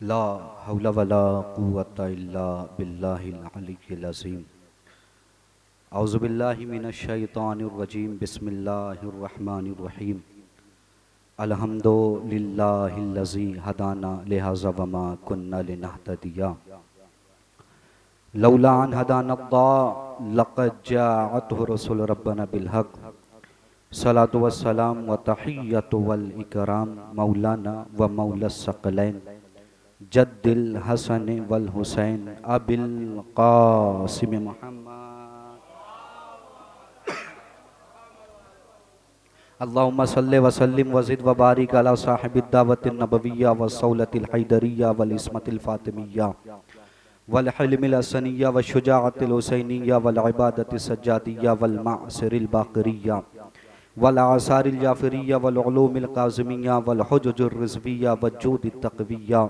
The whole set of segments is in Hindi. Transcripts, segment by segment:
ला हौला वला कुव्वता इल्ला बिल्लाहिल अलिय्यिल अज़ीम। औज़ु बिल्लाहि मिनश शैतानिर रजीम। बिस्मिल्लाहिर रहमानिर रहीम। अल्हम्दुलिल्लाहिल्लज़ी हदाना लिहाज़ा वमा कुन्ना लिनहतदिया लौला अन हदानल्लाह लक़द जाअतहु रसूलु रब्बना बिल हक़। सलातु वस्सलाम व तहिय्यतु वल इकराम मौलाना व मौलस सकलैन जद्दिल हसन वल हुसैन अबिल कासिम मुहम्मद। अल्लाहुम्मा सल्लि व सल्लिम व ज़िद व बारिक अला साहिबिद दावतिन नबविय्या व सौलतिल हैदरिय्या वल इस्मतिल फातिमिय्या वल हिल्मिल हसनिय्या व शुजाअतिल हुसैनिय्या वल इबादतिस सज्जादिय्या वल माअसिरिल बाक़िरिय्या वल आसारिल जाफ़िरिय्या वल उलूमिल काज़िमिय्या वल हुज्जुर रिज़विय्या व जूदित तक़विय्या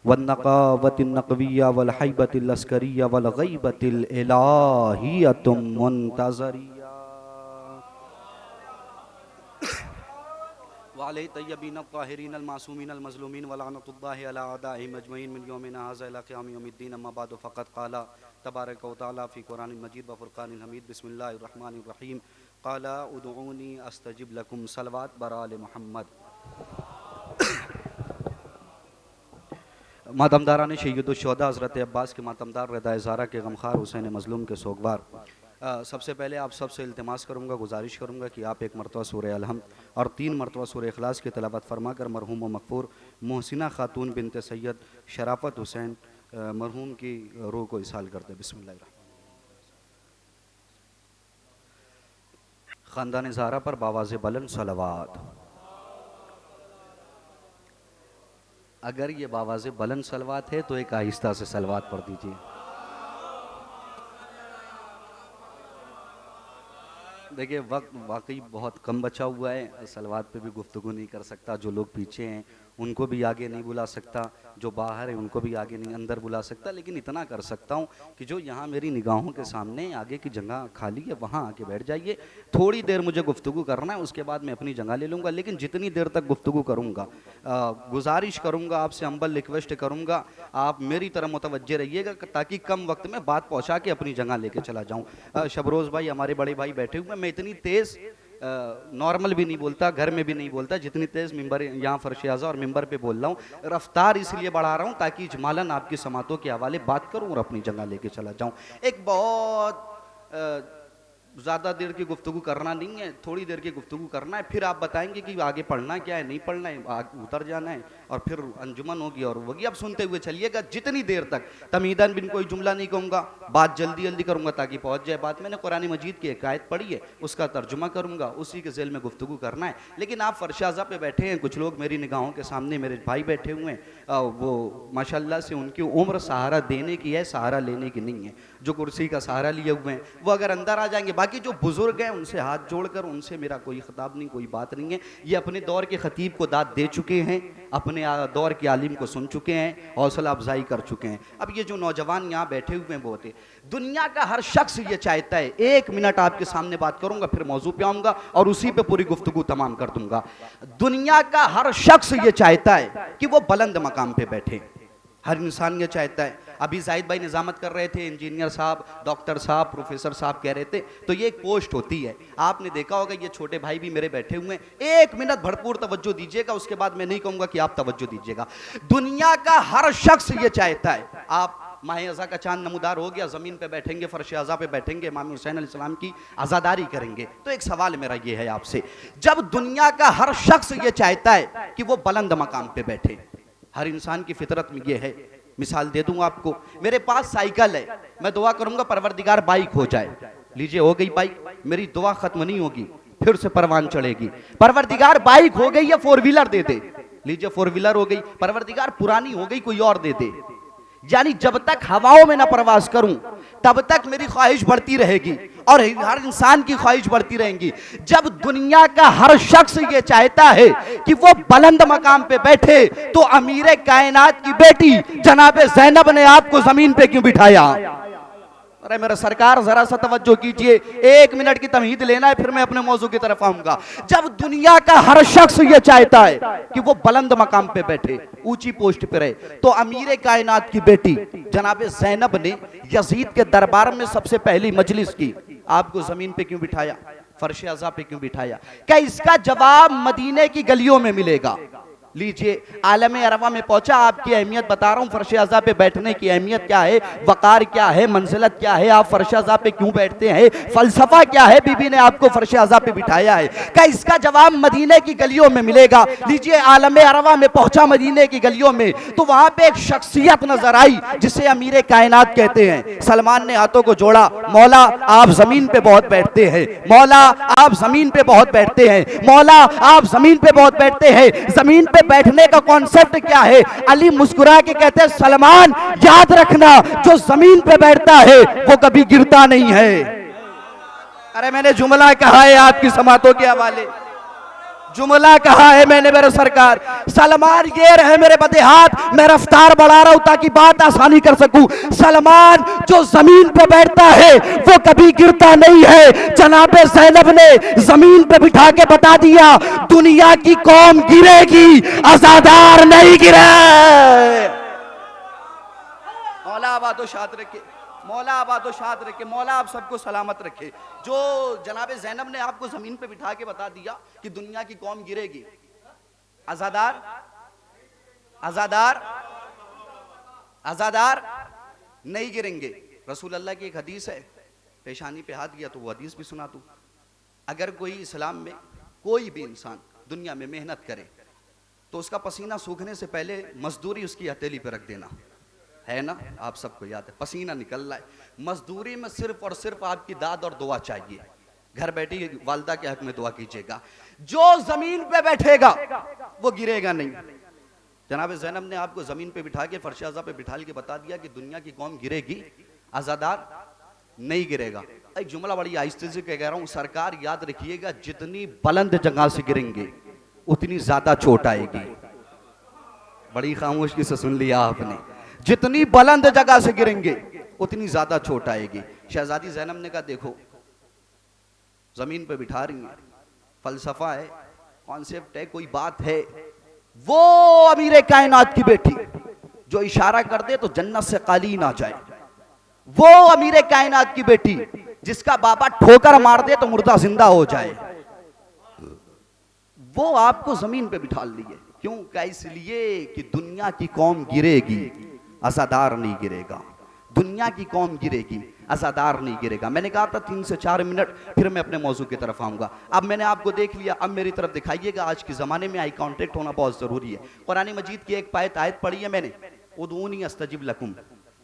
वन नक़ावतिन नक़विय्या वल हैबतिल अस्करिय्या वल ग़ैबतिल इलाहिय्यतुम मुंतज़रिय्या वाले तय्यबीन ताहिरीन मासूमीन मज़लूमीन वलानतुल्लाहि अला अदाइहिम अजमईन मिन यौमिना हाज़ा इला क़ियाम यौमिद्दीन अम्मा बादु फ़क़द क़ाला तबारक व तआला फ़ी क़ुरानिल मजीद व फ़ुरक़ानिल हमीद। बिस्मिल्लाहिर रहमानिर रहीम। क़ाला उदऊनी अस्तजिब लकुम। सलवात बराल मोहम्मद। मातमदारान शहीदुल शुहदा हज़रत अब्बास के मातमदार रदा ज़ारा के गमखार हुसैन मज़लूम के सोगवार, सबसे पहले आप सबसे इल्तिमास करूँगा, गुजारिश करूँगा कि आप एक मरतबा सूरह अलहम्द और 3 मरतबा सूरह इखलास की तिलावत फरमा कर मरहूम व मग़फ़ूर मोहसिना खातून बिनते सैयद शराफ़त हुसैन मरहूम की रूह को इसाल करते। बिस्मिल्लाह। ख़ानदान ज़ारा पर बावाज़ बुलंद सलवात। अगर ये बावाज़ बुलंद सलवात है तो एक आहिस्ता से सलवात पढ़ दीजिए। देखिए वक्त वाकई बहुत कम बचा हुआ है, सलवात पे भी गुफ्तगू नहीं कर सकता। जो लोग पीछे हैं उनको भी आगे नहीं बुला सकता, जो बाहर है उनको भी आगे नहीं अंदर बुला सकता, लेकिन इतना कर सकता हूँ कि जो यहाँ मेरी निगाहों के सामने आगे की जगह खाली है वहाँ आके बैठ जाइए। थोड़ी देर मुझे गुफ्तगू करना है, उसके बाद मैं अपनी जगह ले लूँगा, लेकिन जितनी देर तक गुफ्तगू करूँगा गुजारिश करूँगा, आपसे हम्बल रिक्वेस्ट करूँगा, आप मेरी तरफ मुतवज्जे रहिएगा ताकि कम वक्त में बात पहुँचा के अपनी जगह लेके चला जाऊँ। शबरोज़ भाई हमारे बड़े भाई बैठे हुए, मैं इतनी तेज़ नॉर्मल भी नहीं बोलता, घर में भी नहीं बोलता जितनी तेज़ मिंबर यहाँ फर्श आज़ा और मिंबर पे बोल रहा हूँ। रफ्तार इसलिए बढ़ा रहा हूँ ताकि इजमालन आपकी समातों के हवाले बात करूँ और अपनी जगह लेके चला जाऊँ। एक बहुत ज़्यादा देर की गुफ्तगू करना नहीं है, थोड़ी देर की गुफ्तगू करना है, फिर आप बताएंगे कि आगे पढ़ना क्या है, नहीं पढ़ना है, आगे उतर जाना है और फिर अंजुमन होगी और होगी। अब सुनते हुए चलिएगा जितनी देर तक। तमीदन बिन कोई जुमला नहीं कहूँगा, बात जल्दी जल्दी करूँगा ताकि पहुँच जाए बात। मैंने कुरान मजीद की एक आयत पढ़ी है, उसका तर्जुमा करूँगा, उसी के ज़ेल में गुफ्तगू करना है। लेकिन आप फरशाज़ा पे बैठे हैं, कुछ लोग मेरी निगाहों के सामने मेरे भाई बैठे हुए हैं, वो माशाल्लाह से उनकी उम्र सहारा देने की है, सहारा लेने की नहीं है। जो कुर्सी का सहारा लिए हुए हैं वो अगर अंदर आ जाएंगे, बाकी जो बुजुर्ग हैं उनसे हाथ जोड़कर उनसे मेरा कोई खिताब नहीं, कोई बात नहीं है। ये अपने दौर के खतीब को दाद दे चुके हैं, अपने दौर के आलिम को सुन चुके हैं, हौसला अफजाई कर चुके हैं। अब ये जो नौजवान यहाँ बैठे हुए हैं वो होते, दुनिया का हर शख्स ये चाहता है, 1 मिनट आपके सामने बात करूंगा फिर मौजू पे आऊंगा और उसी पे पूरी गुफ्तगू तमाम कर दूंगा। दुनिया का हर शख्स ये चाहता है कि वो बुलंद मकाम पे बैठे, हर इंसान ये चाहता है। अभी जाहिद भाई निजामत कर रहे थे, इंजीनियर साहब, डॉक्टर साहब, प्रोफेसर साहब कह रहे थे, तो ये एक पोस्ट होती है। आपने देखा होगा ये छोटे भाई भी मेरे बैठे हुए हैं। 1 मिनट भरपूर तवज्जो दीजिएगा, उसके बाद मैं नहीं कहूंगा कि आप तवज्जो दीजिएगा। दुनिया का हर शख्स ये चाहता है, आप माह अज़ा का चांद नमूदार हो गया, ज़मीन पे बैठेंगे, फर्श अज़ा पे बैठेंगे, इमाम हुसैन अलैहिस्सलाम की आज़ादारी करेंगे। तो एक सवाल मेरा ये है आपसे, जब दुनिया का हर शख्स ये चाहता है कि वो बुलंद मकाम पे बैठे, हर इंसान की फितरत में ये है। मिसाल दे दूं आपको, मेरे पास साइकिल है, मैं दुआ करूंगा परवरदिगार बाइक हो जाए। लीजिए हो गई बाइक, मेरी दुआ खत्म नहीं होगी, फिर से परवान चढ़ेगी। परवरदिगार बाइक हो गई या 4 व्हीलर दे दे, लीजिए 4 व्हीलर हो गई। परवरदिगार पुरानी हो गई कोई और दे दे। यानी जब तक हवाओं में ना प्रवास करूं तब तक मेरी ख्वाहिश बढ़ती रहेगी और हर इंसान की ख्वाहिश बढ़ती रहेंगी। जब दुनिया का हर शख्स ये चाहता है कि वो बुलंद मकाम पे बैठे, तो अमीर कायनात की बेटी जनाब ज़ैनब ने आपको जमीन पे क्यों बिठाया? अरे मेरा सरकार जरा सा तवज्जो कीजिए, 1 मिनट की तमहीद लेना है, फिर मैं अपने मौजू की तरफ आऊंगा। जब दुनिया का हर शख्स ये चाहता है कि वो बुलंद मकाम पे बैठे, ऊंची पोस्ट पे रहे, तो अमीर कायनात की बेटी जनाब ज़ैनब ने यजीद के दरबार में सबसे पहली मजलिस की। आपको जमीन पे क्यों बिठाया, फर्श अज़ा पे क्यों बिठाया? क्या इसका जवाब मदीने की गलियों में मिलेगा? लीजिए, आलम अरवा में पहुंचा, आपकी अहमियत बता रहा हूं, फर्श अज़ा पे बैठने की अहमियत क्या है, वकार क्या है, मंजिलत क्या है, आप फर्श अज़ा पे क्यों बैठते हैं, फलसफा क्या है, बीबी ने आपको फर्श अज़ा पे बिठाया है। क्या इसका जवाब मदीने की गलियों में मिलेगा? लीजिए, आलम अरवा में पहुंचा मदीने की गलियों में, तो वहां पे एक शख्सियत नजर आई जिसे अमीर कायनात कहते हैं। सलमान ने हाथों को जोड़ा, मौला आप जमीन पे बहुत बैठते हैं, मौला आप जमीन पे बहुत बैठते हैं, मौला आप जमीन पे बहुत बैठते हैं, जमीन पे बैठने का कॉन्सेप्ट क्या है? अली मुस्कुरा के कहते हैं, सलमान याद रखना, जो जमीन पे बैठता है वो कभी गिरता नहीं है। अरे मैंने जुमला कहा है आपकी समातों के हवाले, जुमला कहा है मैंने मेरे सरकार। सलमान ये रहे मेरे बदे हाथ, मैं रफ्तार बढ़ा रहा हूं ताकि बात आसानी कर सकूं। सलमान जो जमीन पे बैठता है वो कभी गिरता नहीं है। जनाबे ज़ैनब ने जमीन पे बिठा के बता दिया, दुनिया की कौम गिरेगी, अज़ादार नहीं गिरे। मौला आबाद शाद रखे, मौला आबाद शाद रखे, मौला आप सबको सलामत रखे। जो जनाबे ज़ैनब ने आपको जमीन पे बिठा के बता दिया कि दुनिया की कौम गिरेगी, आजादार आजादार आजादार नहीं गिरेंगे। रसूल अल्लाह की एक हदीस है, पेशानी पे हाथ गया तो वो हदीस भी सुना दूं। अगर कोई इस्लाम में कोई भी इंसान दुनिया में मेहनत करे तो उसका पसीना सूखने से पहले मजदूरी उसकी हथेली पे रख देना है ना, आप सबको याद है, पसीना निकल रहा है, मजदूरी में सिर्फ और सिर्फ आपकी दाद और दुआ चाहिए। घर बैठी वालदा के हक में दुआ कीजिएगा। जो जमीन पे बैठेगा वो गिरेगा नहीं। जनाब ज़ैनब ने आपको जमीन पे बिठा के फर्श अज़ा पे बिठा के बता दिया कि दुनिया की कौम गिरेगी, आज़ादार नहीं गिरेगा। एक जुमला बड़ी आहिस्ते से कह रहा हूं, सरकार याद रखिएगा, जितनी बुलंद जगह से गिरेंगे उतनी ज्यादा चोट आएगी। बड़ी खामोशी से सुन लिया आपने, जितनी बुलंद जगह से गिरेंगे उतनी ज्यादा चोट आएगी। शहजादी ज़ैनब ने कहा, देखो जमीन पे बिठा रही है, फलसफा है, कॉन्सेप्ट है, कोई बात है। वो अमीर कायनात की बेटी जो इशारा कर दे तो जन्नत से कालीन आ जाए, वो अमीर कायनात की बेटी जिसका बाबा ठोकर मार दे तो मुर्दा जिंदा हो जाए, वो आपको जमीन पे बिठा लिए। क्यों? क्या? इसलिए कि दुनिया की कौम गिरेगी, अज़ादार नहीं गिरेगा। दुनिया की कौम गिरेगी, अज़ादार नहीं गिरेगा। मैंने कहा था 3 से 4 मिनट, फिर मैं अपने मौजू की तरफ आऊंगा। अब मैंने आपको देख लिया, अब मेरी तरफ दिखाइएगा। आज के ज़माने में आई कांटेक्ट होना बहुत ज़रूरी है। कुरान मजीद की एक आयत पढ़ी है मैंने, उदूनी अस्तजिब लकुम।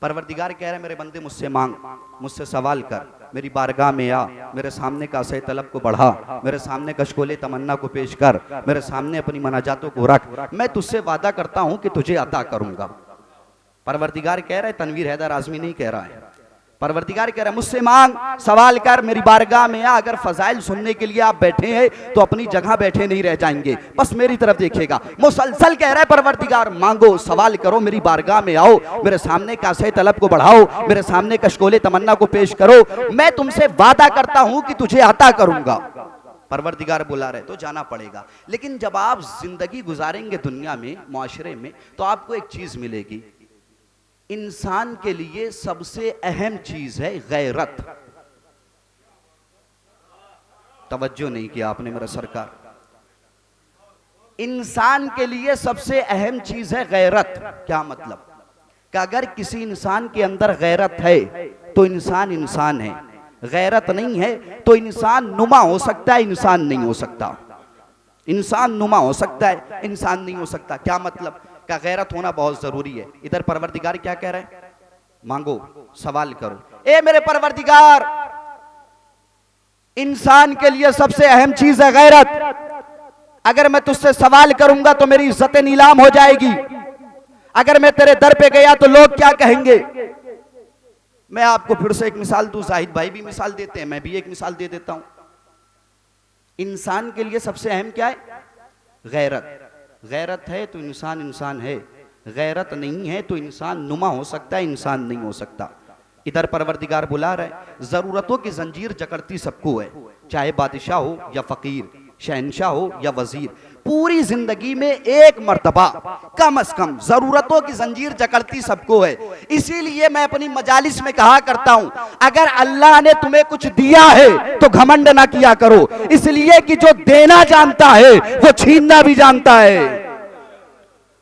परवरदिगार कह रहे हैं, मेरे बंदे मुझसे मांग, मुझसे सवाल कर, मेरी बारगाह में आ, मेरे सामने कासे तलब को बढ़ा, मेरे सामने कशकोले तमन्ना को पेश कर, मेरे सामने अपनी मनाजातों को रख, मैं तुझसे वादा करता हूं कि तुझे अता करूंगा। परवरदिगार कह रहा है, तनवीर हैदर आज़मी नहीं कह रहा है। परवरदिगार कह रहा है, मुझसे मांग, सवाल कर, मेरी बारगाह में आ। अगर फजाइल सुनने के लिए आप बैठे हैं तो अपनी जगह बैठे नहीं रह जाएंगे, बस मेरी तरफ देखिएगा। मुसलसल कह रहा है परवरदिगार, मांगो, सवाल करो, मेरी बारगाह में आओ, मेरे सामने कासे तलब को बढ़ाओ, मेरे सामने कशकोले तमन्ना को पेश करो, मैं तुमसे वादा करता हूं कि तुझे अता करूंगा। परवरदिगार बुला रहे तो जाना पड़ेगा। लेकिन जब आप जिंदगी गुजारेंगे दुनिया में, मुआशरे में, तो आपको एक चीज मिलेगी। इंसान के लिए सबसे अहम चीज है गैरत। तवज्जो नहीं किया आपने मेरा सरकार। इंसान के लिए सबसे अहम चीज है गैरत। क्या मतलब? कि अगर किसी इंसान के अंदर गैरत है तो इंसान इंसान है, गैरत नहीं है तो इंसान नुमा हो सकता है, इंसान नहीं हो सकता। इंसान नुमा हो सकता है, इंसान नहीं हो सकता। क्या मतलब? का गैरत होना बहुत जरूरी है। इधर परवरदिगार क्या कह रहे हैं? मांगो, सवाल करो। ए मेरे परवरदिगार, इंसान के लिए सबसे अहम चीज है गैरत। अगर मैं तुझसे सवाल करूंगा तो मेरी इज्जत नीलाम हो जाएगी। अगर मैं तेरे दर पे गया तो लोग क्या कहेंगे? मैं आपको फिर से एक मिसाल दूं, जाहिद भाई भी मिसाल देते हैं, मैं भी एक मिसाल दे देता हूं। इंसान के लिए सबसे अहम क्या है? गैरत। गैरत है तो इंसान इंसान है, गैरत नहीं है तो इंसान नुमा हो सकता है, इंसान नहीं हो सकता। इधर परवरदिगार बुला रहे, जरूरतों की जंजीर जकड़ती सबको है, चाहे बादशाह हो या फकीर, शहनशाह हो या वजीर, पूरी जिंदगी में एक मर्तबा कम से कम जरूरतों की जंजीर जकड़ती सबको है। इसीलिए मैं अपनी मजालिस में कहा करता हूं, अगर अल्लाह ने तुम्हें कुछ दिया है तो घमंड ना किया करो, इसलिए कि जो देना जानता है वो छीनना भी जानता है,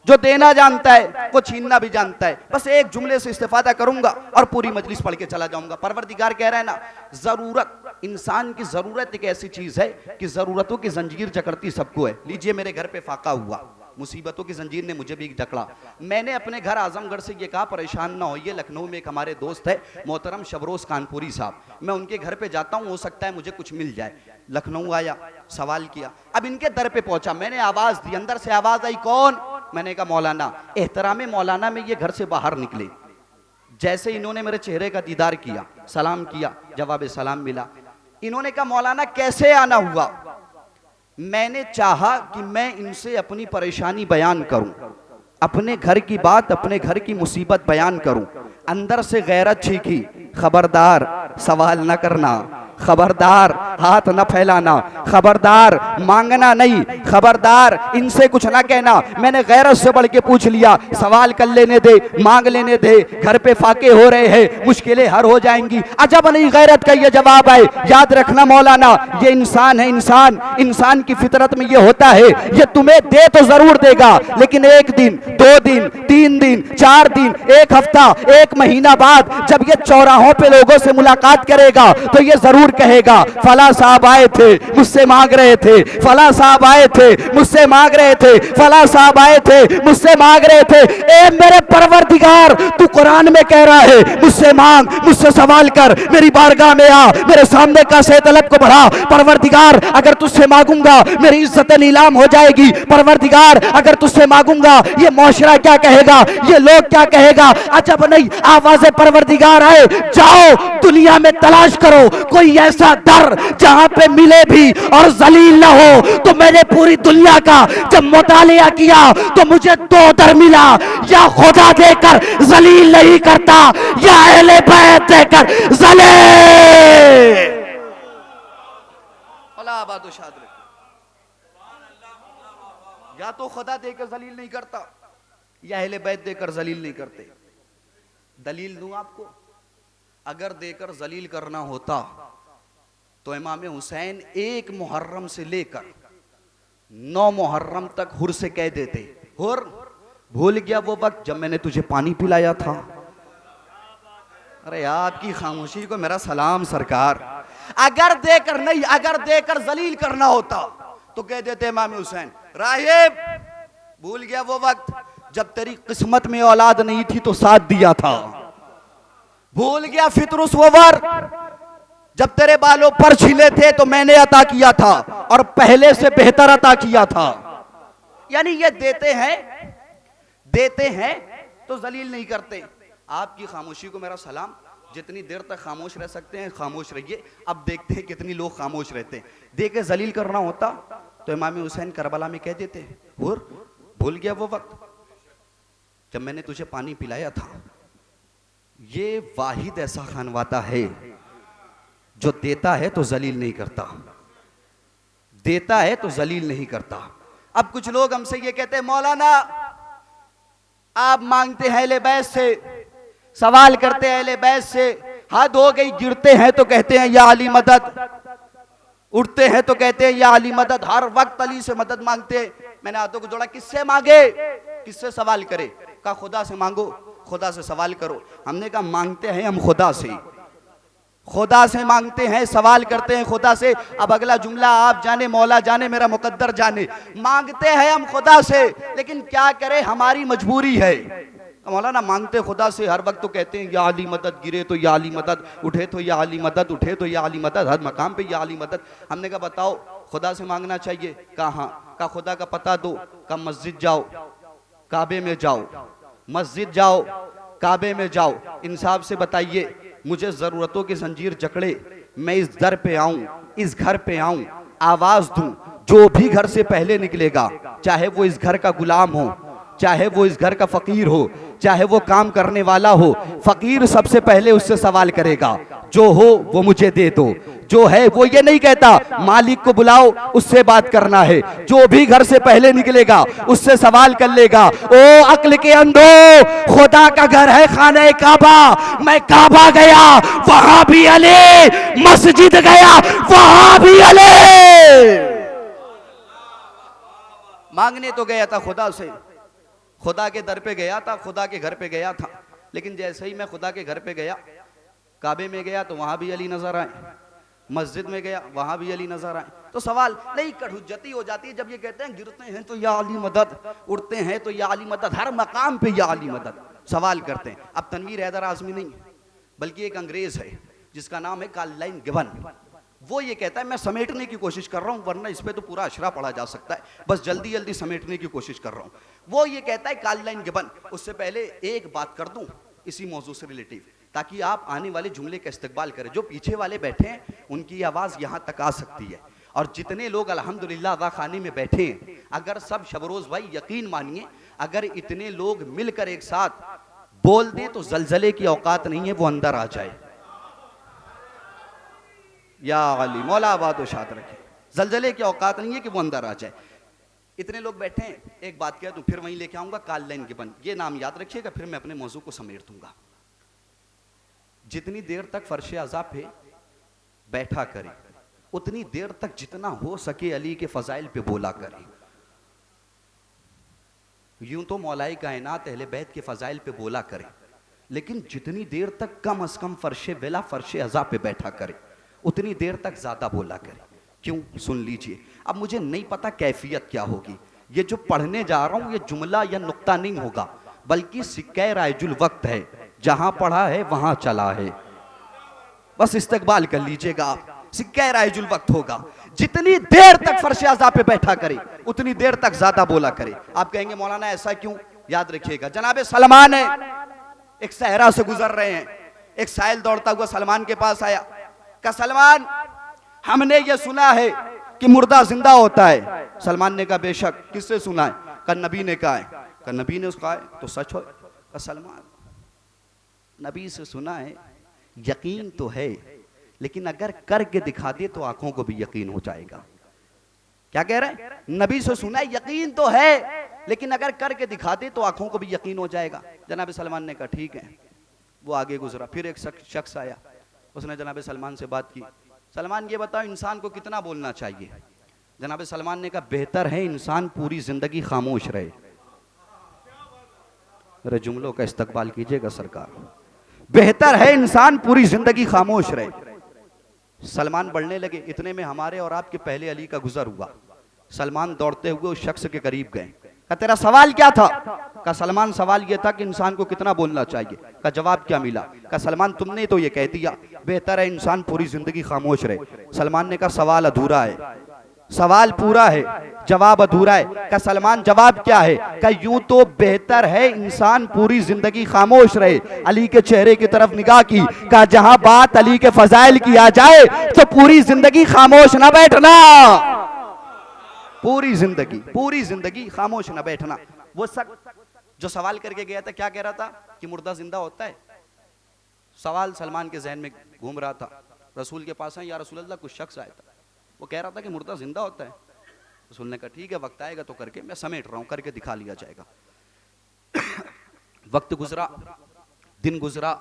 जो देना जानता है वो छीनना भी जानता है। बस एक जुमले से इस्तेफादा करूंगा और पूरी मजलिस पढ़ के चला जाऊंगा। परवरदिगार कह रहा है ना, जरूरत, इंसान की जरूरत एक ऐसी चीज है कि जरूरतों की जंजीर जकड़ती सबको है। लीजिए मेरे घर पे फाका हुआ, मुसीबतों की जंजीर ने मुझे भी जकड़ा। मैंने अपने घर आजमगढ़ से ये कहा परेशान ना होइए, लखनऊ में एक हमारे दोस्त है मोहतरम शबरोज कानपुरी साहब, मैं उनके घर पे जाता हूँ, हो सकता है मुझे कुछ मिल जाए। लखनऊ आया, सवाल किया, अब इनके दर पे पहुंचा, मैंने आवाज दी, अंदर से आवाज आई, कौन? मैंने कहा मौलाना। एहतराम मौलाना में ये घर से बाहर निकले, जैसे इन्होंने मेरे चेहरे का दीदार किया, सलाम किया, जवाब सलाम मिला। इन्होंने कहा मौलाना कैसे आना हुआ? मैंने चाहा कि मैं इनसे अपनी परेशानी बयान करूं, अपने घर की बात, अपने घर की मुसीबत बयान करूं। अंदर से गैरत छींकी, खबरदार सवाल न करना, खबरदार हाथ न फैलाना, खबरदार मांगना नहीं, खबरदार इनसे कुछ ना कहना। मैंने गैरत से बढ़ के पूछ लिया, सवाल कर लेने दे, मांग लेने दे, घर पे फाके हो रहे हैं, मुश्किलें हर हो जाएंगी। अजब नहीं गैरत का ये जवाब आए। याद रखना मौलाना, ये इंसान है, इंसान, इंसान की फितरत में ये होता है, ये तुम्हें दे तो जरूर देगा, लेकिन एक दिन, 2 दिन, 3 दिन, 4 दिन, 1 हफ्ता, 1 महीना बाद जब ये चौराहों पे लोगों से मुलाकात करेगा तो ये जरूर कहेगा फला साहब आए थे, मुझसे मांग रहे थे, फला साहब आए थे, मुझसे मांग रहे थे, फला साहब आए थे, मुझसे मांग रहे थे। ए मेरे परवरदिगार, तू कुरान में कह रहा है मुझसे मांग, मुझसे सवाल कर, मेरी बारगाह में आ, मेरे सामने का से तलब को बढ़ा। परवरदिगार अगर तुझसे मांगूंगा मेरी इज्जत नीलाम हो जाएगी। परवरदिगार अगर तुझसे मांगूंगा ये मुआशरा क्या कहेगा, ये लोग क्या कहेगा। अजब नहीं आवाज़ परवरदिगार आए, जाओ दुनिया में तलाश करो कोई ऐसा दर जहां पे मिले भी और जलील ना हो। तो मैंने पूरी दुनिया का जब मुतालिया किया तो मुझे 2 दर मिला, या खुदा देकर जलील नहीं करता, या अहले बैत देकर जलील। या तो खुदा देकर जलील नहीं करता, या अहले बैत देकर जलील नहीं करते। दलील दूं आपको, अगर देकर जलील करना होता तो इमाम हुसैन 1 मुहर्रम से लेकर 9 मुहर्रम तक हुर से कह देते, हुर भूल गया वो वक्त जब मैंने तुझे पानी पिलाया था। अरे आपकी खामोशी को मेरा सलाम सरकार। अगर देकर नहीं, अगर देकर जलील करना होता तो कह देते इमाम हुसैन, राहिब भूल गया वो वक्त जब तेरी किस्मत में औलाद नहीं थी तो साथ दिया था। भूल गया फितरुस वो वक्त जब तेरे बालों पर छिले थे तो मैंने अता किया था और पहले से बेहतर अता किया था। यानी ये देते हैं तो जलील नहीं करते। आपकी खामोशी को मेरा सलाम। जितनी देर तक खामोश रह सकते हैं खामोश रहिए। अब देखते हैं कितनी लोग खामोश रहते हैं। देखे जलील करना होता तो इमाम हुसैन करबला में कह देते, भूल गया वो वक्त जब मैंने तुझे पानी पिलाया था। ये वाहिद ऐसा खानवादा है जो देता है तो जलील नहीं करता, देता है तो जलील नहीं करता। अब कुछ लोग हमसे ये कहते हैं, मौलाना आप मांगते हैं अहले बैत से, सवाल करते हैं अहले बैत से, हद हो गई, गिरते हैं तो कहते हैं या अली मदद, उठते हैं तो कहते हैं या अली मदद, हर वक्त अली से मदद मांगते हैं। मैंने हाथों को जोड़ा, किससे मांगे, किससे सवाल करे? कहा खुदा से मांगो, खुदा से सवाल करो। हमने कहा मांगते हैं हम खुदा से, खुदा से मांगते हैं, सवाल करते हैं खुदा से। अब अगला जुमला आप जाने, मौला जाने, मेरा मुकद्दर जाने। मांगते हैं हम खुदा से, लेकिन क्या करें हमारी मजबूरी है। मौलाना मांगते खुदा से, हर वक्त तो कहते हैं या अली मदद, गिरे तो या अली मदद, उठे तो या अली मदद, उठे तो या अली मदद, हर मकाम पे या अली मदद। हमने कहा बताओ खुदा से मांगना चाहिए? कहाँ? का खुदा का पता दो। का मस्जिद जाओ, काबे में जाओ, मस्जिद जाओ, काबे में जाओ, इंसाफ से बताइए मुझे जरूरतों की जंजीर जकड़े, मैं इस दर पे आऊं, इस घर पे आऊं, आवाज दूं, जो भी घर से पहले निकलेगा, चाहे वो इस घर का गुलाम हो, चाहे वो इस घर का फकीर हो, चाहे वो काम करने वाला हो। फकीर सबसे पहले उससे सवाल करेगा, जो हो वो मुझे दे दो। जो है वो ये नहीं कहता मालिक को बुलाओ उससे बात करना है, जो भी घर से पहले निकलेगा उससे सवाल कर लेगा। ओ अक्ल के अंधो, खुदा का घर है खाने काबा, मैं काबा गया वहां भी अली, मस्जिद गया वहां भी अली। मांगने तो गया था खुदा से, खुदा के दर पे गया था, खुदा के घर पे गया था, लेकिन जैसे ही मैं खुदा के घर पे गया, काबे में गया तो वहां भी अली नजर आए, मस्जिद में गया वहां भी अली नजर आए। तो सवाल नहीं कड़हुज्जती हो जाती है जब ये कहते हैं गिरते हैं तो या अली मदद, उड़ते हैं तो या अली मदद, हर मकाम पे या अली मदद सवाल करते हैं। अब तनवीर हैदर आज़मी नहीं बल्कि एक अंग्रेज है जिसका नाम है कार्लाइन गिबन। वो ये कहता है, मैं समेटने की कोशिश कर रहा हूं वरना इस पे तो पूरा अशरा पढ़ा जा सकता है, बस जल्दी जल्दी समेटने की कोशिश कर रहा हूं। वो ये कहता है कार्लाइन गिबन। उससे पहले एक बात कर दूं इसी मौजू से रिलेटिव, ताकि आप आने वाले जुमले का इस्तकबाल करें। जो पीछे वाले बैठे हैं उनकी आवाज़ यहाँ तक आ सकती है, और जितने लोग अल्हम्दुलिल्लाह अदा खाने में बैठे हैं, अगर सब शबरोज़ भाई यकीन मानिए, अगर इतने लोग मिलकर एक साथ बोल दें तो जलजले की औकात नहीं है वो अंदर आ जाए। या अली मौला आबाद शाद रखे, जलजले की औकात नहीं है कि वो अंदर आ जाए। इतने लोग बैठे हैं, एक बात कह दूं फिर वहीं लेके आऊंगा, कार्लाइन गिबन, ये नाम याद रखिएगा, फिर मैं अपने मौजू को समेट दूंगा। जितनी देर तक फर्श अज़ा पे बैठा करे उतनी देर तक जितना हो सके अली के फजाइल पे बोला करे। यूं तो मौलाई कायनात अहले बैत के फजाइल पे बोला करे, लेकिन जितनी देर तक कम अज कम फर्श वेला फर्श अज़ा पे बैठा करे उतनी देर तक ज्यादा बोला करे। क्यों? सुन लीजिए। अब मुझे नहीं पता कैफियत क्या होगी, ये जो पढ़ने जा रहा हूं ये जुमला या नुक्ता नहीं होगा, बल्कि सिक्का राइजुल वक्त है, जहां पढ़ा है वहां चला है, बस इस्तकबाल कर लीजिएगा आप। सिक्का राइजुल वक्त होगा, जितनी देर तक फर्श अज़ा पे बैठा करे उतनी देर तक ज्यादा बोला करे। आप कहेंगे मौलाना ऐसा क्यों? याद रखिएगा, जनाबे सलमान है, एक सहरा से गुजर रहे हैं, एक साइल दौड़ता हुआ सलमान के पास आया, कहा सलमान हमने ये सुना है कि मुर्दा जिंदा होता है। सलमान ने कहा बेशक, किससे सुना है? कहा नबी ने कहा है। कहा नबी ने कहा है तो सच हो? कहा सलमान नबी से सुना है, यकीन तो है, लेकिन अगर करके दिखा दे तो आंखों को भी यकीन हो जाएगा। क्या कह रहे हैं? नबी से सुना है, यकीन तो है, लेकिन अगर करके दिखा दे तो आंखों को भी यकीन हो जाएगा। जनाब सलमान ने कहा ठीक है। वो आगे गुजरा, फिर एक शख्स आया, उसने जनाब सलमान से बात की, सलमान ये बताओ इंसान को कितना बोलना चाहिए? जनाब सलमान ने कहा बेहतर है इंसान पूरी जिंदगी खामोश रहे। मेरे जुमलों का इस्तकबाल कीजिएगा सरकार। बेहतर है इंसान पूरी जिंदगी खामोश रहे। सलमान बढ़ने लगे, इतने में हमारे और आपके पहले अली का गुजर हुआ। सलमान दौड़ते हुए उस शख्स के करीब गए, कहा तेरा सवाल क्या था? कहा सलमान सवाल यह था कि इंसान को कितना बोलना चाहिए। कहा जवाब क्या मिला? कहा सलमान तुमने तो ये कह दिया बेहतर है इंसान पूरी जिंदगी खामोश रहे। सलमान ने कहा सवाल अधूरा है, सवाल पूरा है, जवाब अधूरा है। कहा सलमान जवाब क्या है? कहा यूं तो बेहतर है इंसान पूरी जिंदगी खामोश रहे। अली के चेहरे की तरफ निगाह की, कहा जहां बात अली के फजाइल की आ जाए तो पूरी जिंदगी खामोश ना बैठना, पूरी जिंदगी खामोश ना बैठना। वो जो सवाल करके गया था क्या कह रहा था? कि मुर्दा जिंदा होता है। सवाल सलमान के जहन में घूम रहा था। रसूल के पास है, या रसूल अल्लाह कुछ शख्स आया था, वो कह रहा था कि मुर्दा जिंदा होता है। रसूल ने कहा ठीक है, वक्त आएगा तो करके, मैं समेट रहा हूं, करके दिखा लिया जाएगा। वक्त गुजरा, दिन गुजरा,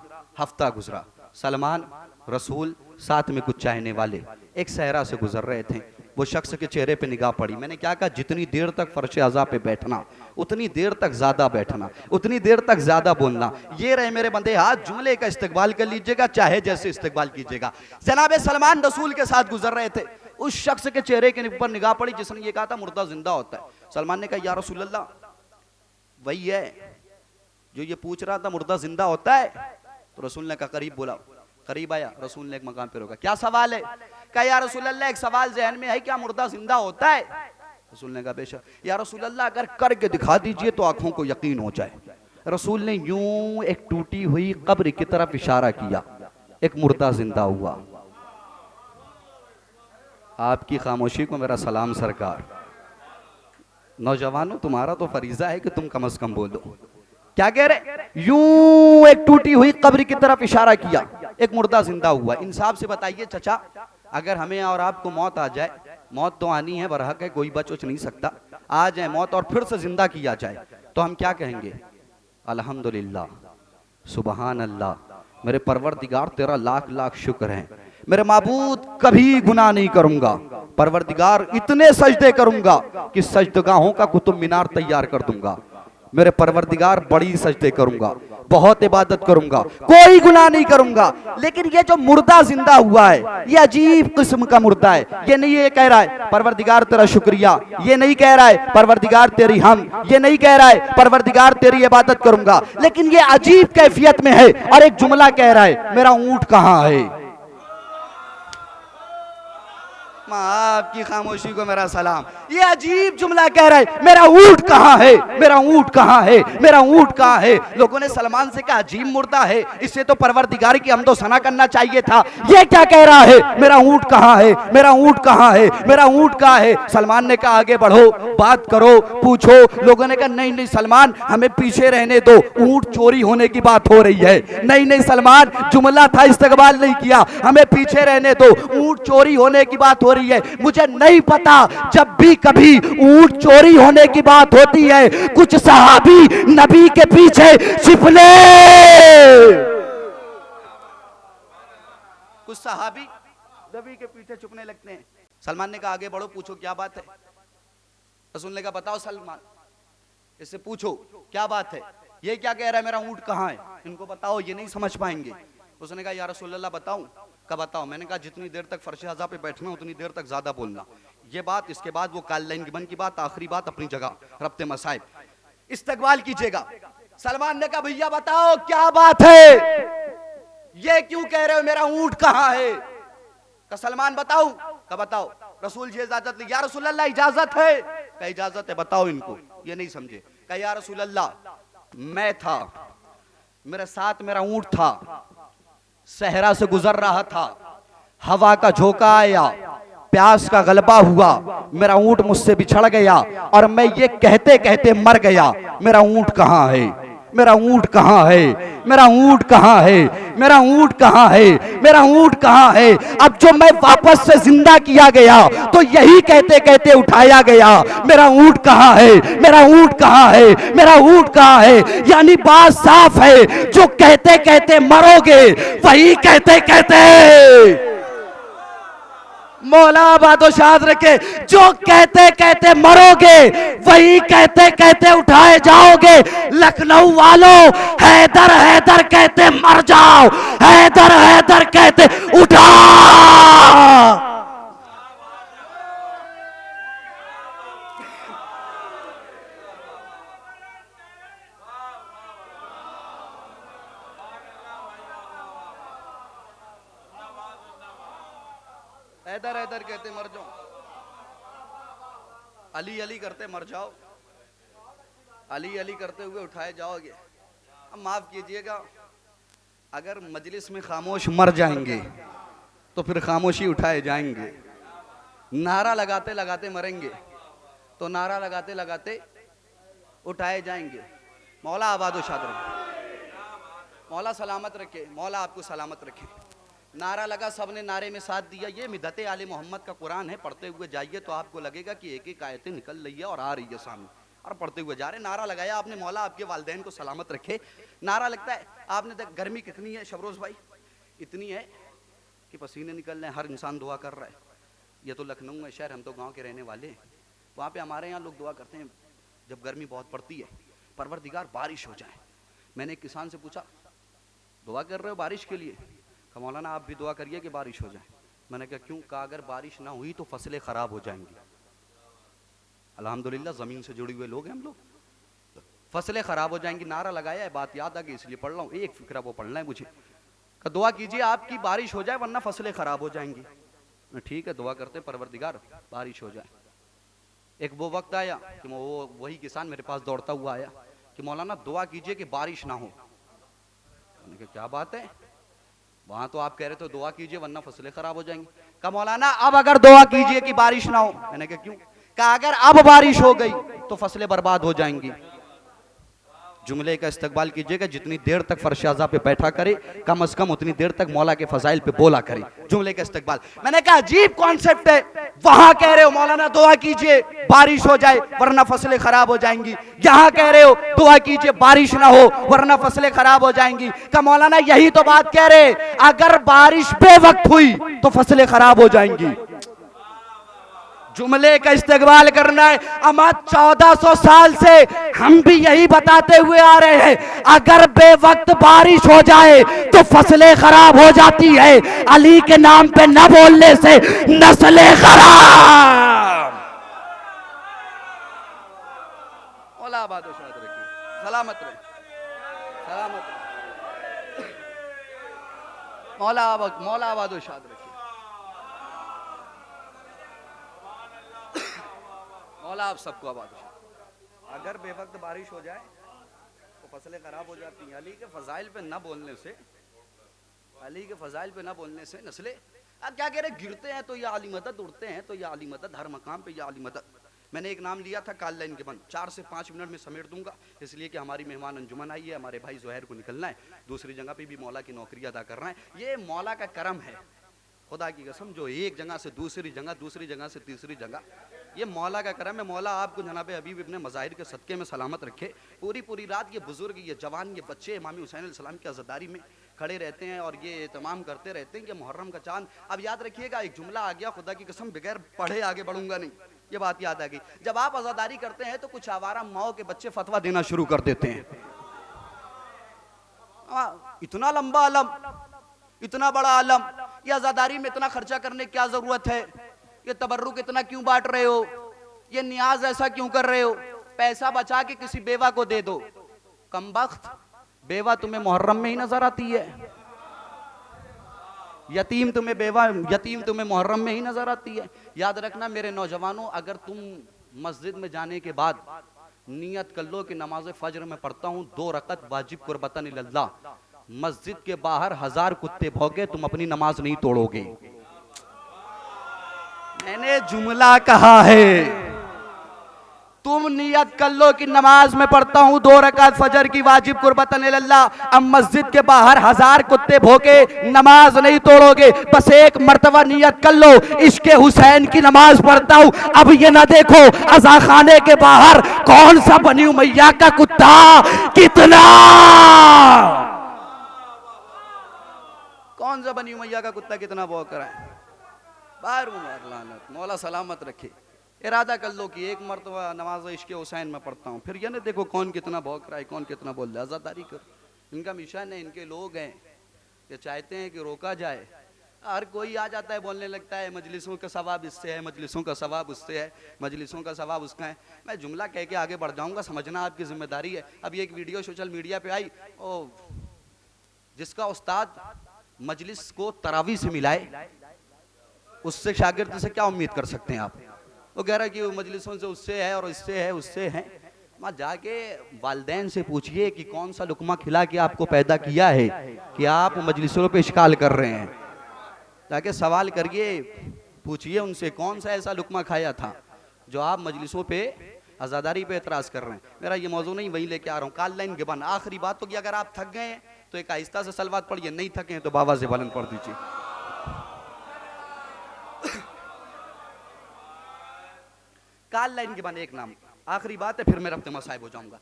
हफ्ता गुजरा, सलमान रसूल साथ में कुछ चाहने वाले एक सहरा से गुजर रहे थे। वो शख्स के चेहरे पे निगाह पड़ी। मैंने क्या कहा? जितनी देर तक फर्श अज़ा पे बैठना उतनी देर तक ज्यादा बैठना, उतनी देर तक ज्यादा बोलना। ये रहे मेरे बंदे हाथ, जुमले का इस्तकबाल कर लीजिएगा, चाहे जैसे इस्तकबाल कीजिएगा। जनाबे सलमान रसूल के साथ गुजर रहे थे, उस शख्स के चेहरे के ऊपर निगाह पड़ी जिसने ये कहा था मुर्दा जिंदा होता है। सलमान ने कहा या रसूल अल्लाह वही है जो ये पूछ रहा था, मुर्दा जिंदा होता है? तो रसूल ने कहा करीब बुलाओ। करीब आया, रसूल ने एक मकाम पे रोका, क्या सवाल है? कहा या रसूल अल्लाह एक सवाल जहन में है, क्या मुर्दा जिंदा होता है? रसूल ने कहा बेशक। या रसूल अल्लाह अगर करके दिखा दीजिए तो आंखों को यकीन हो जाए। रसूल ने यूं एक टूटी हुई कब्र की तरफ इशारा किया, एक मुर्दा जिंदा हुआ। आपकी खामोशी को मेरा सलाम सरकार। नौजवानों तुम्हारा तो फरीजा है कि तुम कम अज कम बोलो। क्या कह रहे? यूं एक टूटी हुई कब्र की तरफ इशारा किया, एक मुर्दा जिंदा हुआ। इंसाफ से बताइए चचा, अगर हमें और आपको मौत आ जाए, मौत तो आनी है, बरहक है, कोई बच नहीं सकता, आ जाए मौत और फिर से जिंदा किया जाए, तो हम क्या कहेंगे? अल्हम्दुलिल्लाह, सुबहान अल्लाह, मेरे परवरदिगार तेरा लाख लाख शुक्र है, मेरे माबूद कभी गुनाह नहीं करूंगा, परवरदिगार इतने सजदे करूंगा कि सजदगाहों का कुतुब मीनार तैयार कर दूंगा, मेरे परवरदिगार बड़ी सजदे करूंगा, बहुत इबादत करूंगा, कोई गुनाह नहीं करूंगा। लेकिन ये जो मुर्दा जिंदा हुआ है, ये अजीब किस्म का मुर्दा है। ये नहीं ये कह रहा है परवरदिगार तेरा शुक्रिया, ये नहीं कह रहा है परवरदिगार तेरी हम, ये नहीं कह रहा है परवरदिगार तेरी इबादत करूंगा, लेकिन ये अजीब कैफियत में है और एक जुमला कह रहा है, मेरा ऊंट कहां है? आपकी खामोशी को मेरा सलाम। ये अजीब जुमला कह रहा है, मेरा ऊंट कहां है, मेरा ऊंट कहां है, मेरा ऊंट कहां है? लोगों ने सलमान से कहा अजीब मुर्दा है, इससे तो परवरदिगार की हमदो सना करना चाहिए था। ये क्या कह रहा है, मेरा ऊंट कहां है, मेरा ऊंट कहां है, मेरा ऊंट कहां है? सलमान ने कहा आगे बढ़ो, बात करो, पूछो। लोगों ने कहा नहीं नहीं सलमान, हमें पीछे रहने दो, ऊंट चोरी होने की बात हो रही है। नहीं नहीं सलमान, जुमला था, इस्तकबाल नहीं किया, हमें पीछे रहने दो, ऊंट चोरी होने की बात हो रही है। मुझे नहीं पता, जब भी कभी ऊंट चोरी होने की बात होती है, कुछ सहाबी नबी के पीछे छिपने, कुछ सहाबी नबी के पीछे छुपने लगते हैं। सलमान ने कहा आगे बढ़ो, पूछो क्या बात है? रसूल ने कहा बताओ सलमान, इससे पूछो क्या बात है, ये क्या कह रहा है मेरा ऊंट कहां है, इनको बताओ, ये नहीं समझ पाएंगे। उसने कहा या रसूल अल्लाह बताऊं? कब बताओ? मैंने कहा जितनी देर तक फर्श अज़ा पे बैठना उतनी देर तक ज्यादा बोलना। ये बात, इसके बाद वो काल लाइन गिबन की बात, आखिरी बात अपनी जगह, रब्ते मसाइब, इस्तकबाल कीजिएगा। सलमान ने कहा भैया बताओ क्या बात है, ये क्यों कह रहे हो मेरा ऊंट कहां है? का सलमान बताऊं? का बताओ। रसूल जी इजाजत ली, या रसूल अल्लाह इजाजत है? का इजाजत है, बताओ इनको। ये नहीं समझे। का या रसूल अल्लाह मैं था, मेरे साथ मेरा ऊंट था, सहरा से गुजर रहा था, हवा का झोंका आया, प्यास का गलबा हुआ, मेरा ऊंट मुझसे बिछड़ गया और मैं ये कहते कहते मर गया, मेरा ऊंट कहां है, मेरा ऊंट कहां है, मेरा ऊंट कहां है, मेरा ऊंट कहां है, मेरा ऊंट कहां है? अब जो मैं वापस से जिंदा किया गया तो यही कहते कहते उठाया गया, मेरा ऊंट कहां है, मेरा ऊंट कहां है, मेरा ऊंट कहां है? यानी बात साफ है, जो कहते कहते मरोगे वही कहते कहते, मौला बादशाह रखे, जो कहते कहते मरोगे वही कहते कहते उठाए जाओगे। लखनऊ वालों हैदर हैदर कहते मर जाओ, हैदर हैदर कहते उठा। हैदर हैदर कहते मर जाओ, अली अली करते मर जाओ, अली अली करते हुए उठाए जाओगे। अब माफ कीजिएगा, अगर मजलिस में खामोश मर जाएंगे तो फिर खामोशी उठाए जाएंगे। नारा लगाते लगाते मरेंगे तो नारा लगाते लगाते उठाए जाएंगे। मौला आबाद शाद रखे, मौला सलामत रखे, मौला आपको सलामत रखे। नारा लगा, सबने नारे में साथ दिया। ये मिदते आले मोहम्मद का कुरान है, पढ़ते हुए जाइए तो आपको लगेगा कि एक एक आयतें निकल रही है और आ रही है सामने, और पढ़ते हुए जा रहे। नारा लगाया आपने, मौला आपके वालिदैन को सलामत रखे। नारा लगता है आपने, गर्मी कितनी है शबरोज भाई, इतनी है कि पसीने निकल रहे हैं, हर इंसान दुआ कर रहा है। ये तो लखनऊ है शहर, हम तो गाँव के रहने वाले हैं। वहाँ पर हमारे यहाँ लोग दुआ करते हैं जब गर्मी बहुत पड़ती है, परवरदिगार बारिश हो जाए। मैंने एक किसान से पूछा दुआ कर रहे हो बारिश के लिए? मौलाना आप भी दुआ करिए कि बारिश हो जाए। मैंने कहा क्यों? कहा अगर बारिश ना हुई तो फसलें खराब हो जाएंगी। अल्हम्दुलिल्लाह ज़मीन से जुड़े हुए लोग हैं हम लोग, फसलें खराब हो जाएंगी। नारा लगाया है, बात याद आ गई इसलिए पढ़ रहा हूँ, एक फिक्रा वो पढ़ना है मुझे। कहा दुआ कीजिए आपकी बारिश हो जाए वरना फसलें खराब हो जाएंगी। ठीक है दुआ करते परवरदिगार बारिश हो जाए। एक वो वक्त आया कि वो वही किसान मेरे पास दौड़ता हुआ आया कि मौलाना दुआ कीजिए कि बारिश ना हो। मैंने कहा क्या बात है, वहां तो आप कह रहे थे दुआ कीजिए वरना फसलें खराब हो जाएंगी। कहा मौलाना अब अगर दुआ कीजिए कि बारिश ना हो। मैंने कहा क्यों? कहा अगर अब बारिश हो गई तो फसलें बर्बाद हो जाएंगी। जुमले का इस्तकबाल कीजिएगा, जितनी देर तक फरशाजा पे बैठा करे कम से कम उतनी देर तक मौला के फजाइल पे बोला करे। जुमले का इस्तकबाल, मैंने कहा अजीब कॉन्सेप्ट है, वहां कह रहे हो मौलाना दुआ कीजिए बारिश हो जाए वरना फसलें खराब हो जाएंगी, यहां कह रहे हो दुआ कीजिए बारिश ना हो वरना फसलें खराब हो जाएंगी। का मौलाना यही तो बात कह रहे, अगर बारिश बेवक्त हुई तो फसलें खराब हो जाएंगी। जुमले का इस्तेमाल करना है। अमा 1400 साल से हम भी यही बताते हुए आ रहे हैं, अगर बेवक्त बारिश हो जाए तो फसलें खराब हो जाती है। अली के नाम पे न बोलने से नस्लें खराब। मौला आबाद रखिए, सलामत रहे, सलामत रहे। मौला आबाद शाद रखिए, मौला आप सबको आबाद हो। अगर बेवक्त बारिश हो जाए तो फसलें खराब हो जाती हैं। अली के फजाइल पे ना बोलने से, अली के फजाइल पे ना बोलने से नस्लें, अब क्या कह रहे, गिरते हैं तो या अली मदद, उड़ते हैं तो या अली मदद, हर मकाम पे या अली मदद। मैंने एक नाम लिया था काल लाइन के बंद, 4 से 5 मिनट में समेट दूंगा, इसलिए कि हमारी मेहमान अंजुमन आई है, हमारे भाई जोहैर को निकलना है, दूसरी जगह पे भी मौला की नौकरी अदा कर रहे हैं। ये मौला का करम है, खुदा की कसम, जो एक जगह से दूसरी जगह, दूसरी जगह से तीसरी जगह, ये मौला का करम है। मौला आपको जनाब हबीब इब्ने मज़ाहिर के सदक़े में सलामत रखे। पूरी रात ये बुजुर्ग, ये जवान, ये बच्चे इमाम हुसैन अलैहिस्सलाम की अज़ादारी में खड़े रहते हैं और ये तमाम करते रहते हैं कि मुहर्रम का चांद। अब याद रखिएगा, एक जुमला आ गया, खुदा की कसम बगैर पढ़े आगे बढ़ूंगा नहीं, ये बात याद आ गई। जब आप अज़ादारी करते हैं तो कुछ आवारा माओ के बच्चे फतवा देना शुरू कर देते हैं, इतना लंबा आलम, इतना बड़ा आलम, ये अज़ादारी में इतना खर्चा करने की क्या जरूरत है, ये तबर्रुक इतना क्यों बांट रहे हो, ये नियाज ऐसा क्यों कर रहे हो, पैसा बचा के किसी बेवा को दे दो। कमबख्त, बेवा तुम्हें मुहर्रम में ही नजर आती है, यतीम तुम्हें बेवा, यतीम तुम्हें मुहर्रम में ही नजर आती है। याद रखना मेरे नौजवानों, अगर तुम मस्जिद में जाने के बाद नियत कर लो कि नमाज फजर में पढ़ता हूँ 2 रकत वाजिब कुर्बतन इल्लाह, मस्जिद के बाहर 1000 कुत्ते भौंके, तुम अपनी नमाज नहीं तोड़ोगे। मैंने जुमला कहा है, तुम नियत कर लो कि नमाज में पढ़ता हूँ 2 रकात फजर की वाजिब कुर्बतन इल्लाह, अब मस्जिद के बाहर 1000 कुत्ते भौंके, नमाज नहीं तोड़ोगे। बस एक मर्तबा नियत कर लो, इश्के हुसैन की नमाज पढ़ता हूँ। अब ये ना देखो अज़ा खाने के बाहर कौन सा बनी उमैया का कुत्ता कितना, कौन सा बनी उमैया का कुत्ता कितना भौंक रहा है। बार लानत, मौला सलामत रखे। इरादा कर लो कि एक मरतबा नमाज इश्क़ हुसैन में पढ़ता हूँ, फिर ये ना देखो कौन कितना भौंक रहा है, कौन कितना बोल रहा है। आज़ादारी करो, इनका मिशन है, इनके लोग हैं, ये चाहते हैं कि रोका जाए। हर कोई आ जाता है, बोलने लगता है मजलिसों का सवाब इससे है, मजलिसों का सवाब उससे है, मजलिसों का सवाब उसका है। मैं जुमला कह के आगे बढ़ जाऊँगा, समझना आपकी जिम्मेदारी है। अब ये एक वीडियो सोशल मीडिया पर आई, जिसका उस्ताद मजलिस को तरावी से मिलाए, उससे शागिर्द से क्या उम्मीद कर सकते हैं आप। वो कह रहा है कि वो मजलिसों से उससे है और इससे है उससे है। माँ जाके वालिदैन से पूछिए कि कौन सा लुकमा खिला के आपको पैदा किया है कि आप मजलिसों पे इश्काल कर रहे हैं। जाके सवाल करिए, पूछिए उनसे कौन सा ऐसा लुकमा खाया था जो आप मजलिसों पे आज़ादारी पे एतराज़ कर रहे हैं। मेरा ये मौजू नहीं, वही लेके आ रहा हूँ। काल लाइन गिबान, आखिरी बात तो कि अगर आप थक गए हैं तो एक आहिस्ता से सलवात पढ़िए, नहीं थके हैं तो बाबा से बुलंद पढ़ दीजिए। काल लाइन के बाद एक नाम, आखिरी बात है, फिर मैं रफ्ते मसाइब हो जाऊंगा।